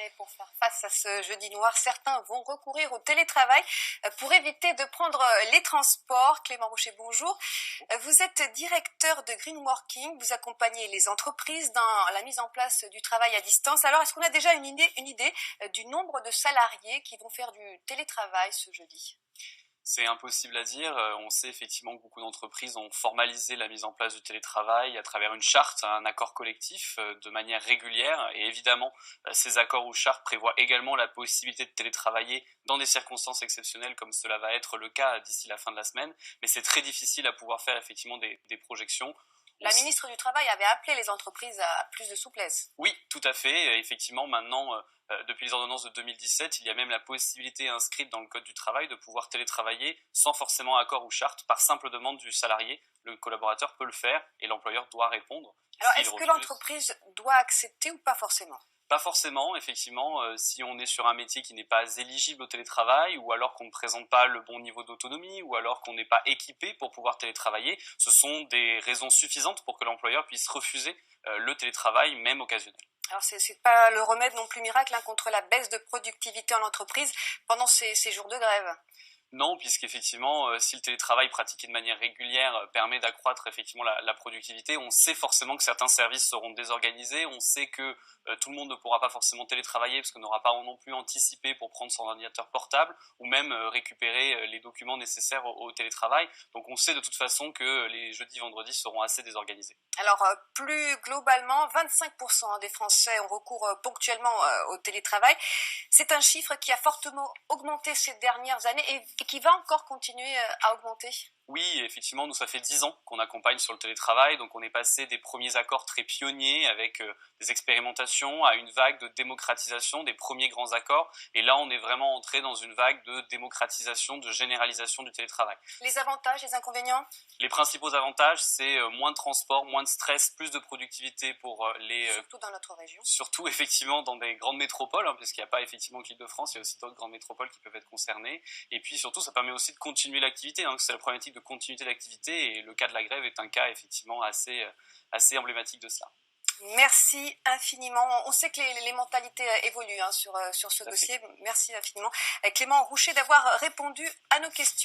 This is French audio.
Et pour faire face à ce jeudi noir, certains vont recourir au télétravail pour éviter de prendre les transports. Clément Rocher, bonjour. Vous êtes directeur de Green Working. Vous accompagnez les entreprises dans la mise en place du travail à distance. Alors, est-ce qu'on a déjà une idée du nombre de salariés qui vont faire du télétravail ce jeudi ? C'est impossible à dire. On sait effectivement que beaucoup d'entreprises ont formalisé la mise en place du télétravail à travers une charte, un accord collectif de manière régulière. Et évidemment, ces accords ou chartes prévoient également la possibilité de télétravailler dans des circonstances exceptionnelles comme cela va être le cas d'ici la fin de la semaine. Mais c'est très difficile à pouvoir faire effectivement des projections. La ministre du Travail avait appelé les entreprises à plus de souplesse. Oui, tout à fait. Effectivement, maintenant, depuis les ordonnances de 2017, il y a même la possibilité inscrite dans le Code du travail de pouvoir télétravailler sans forcément accord ou charte, par simple demande du salarié. Le collaborateur peut le faire et l'employeur doit répondre. Alors, est-ce que l'entreprise doit accepter ou pas forcément ? Pas forcément, effectivement, si on est sur un métier qui n'est pas éligible au télétravail, ou alors qu'on ne présente pas le bon niveau d'autonomie, ou alors qu'on n'est pas équipé pour pouvoir télétravailler, ce sont des raisons suffisantes pour que l'employeur puisse refuser le télétravail, même occasionnel. Alors, c'est pas le remède non plus miracle contre la baisse de productivité en entreprise pendant ces jours de grève. Non, puisqu'effectivement, si le télétravail pratiqué de manière régulière permet d'accroître effectivement la productivité, on sait forcément que certains services seront désorganisés, on sait que tout le monde ne pourra pas forcément télétravailler parce qu'on n'aura pas non plus anticipé pour prendre son ordinateur portable ou même récupérer les documents nécessaires au télétravail. Donc on sait de toute façon que les jeudis, vendredis seront assez désorganisés. Alors plus globalement, 25% des Français ont recours ponctuellement au télétravail. C'est un chiffre qui a fortement augmenté ces dernières années et qui va encore continuer à augmenter. Oui, effectivement, nous, ça fait 10 ans qu'on accompagne sur le télétravail, donc on est passé des premiers accords très pionniers avec des expérimentations à une vague de démocratisation, des premiers grands accords, et là on est vraiment entré dans une vague de démocratisation, de généralisation du télétravail. Les avantages, les inconvénients ? Les principaux avantages, c'est moins de transport, moins de stress, plus de productivité pour Surtout dans notre région. Surtout effectivement dans des grandes métropoles, puisqu'il n'y a pas effectivement qu'Île-de-France, il y a aussi d'autres grandes métropoles qui peuvent être concernées. Et puis surtout, ça permet aussi de continuer l'activité, c'est la problématique de continuité d'activité, et le cas de la grève est un cas effectivement assez emblématique de cela. Merci infiniment. On sait que les mentalités évoluent sur ce dossier. Merci infiniment. Clément Rocher d'avoir répondu à nos questions.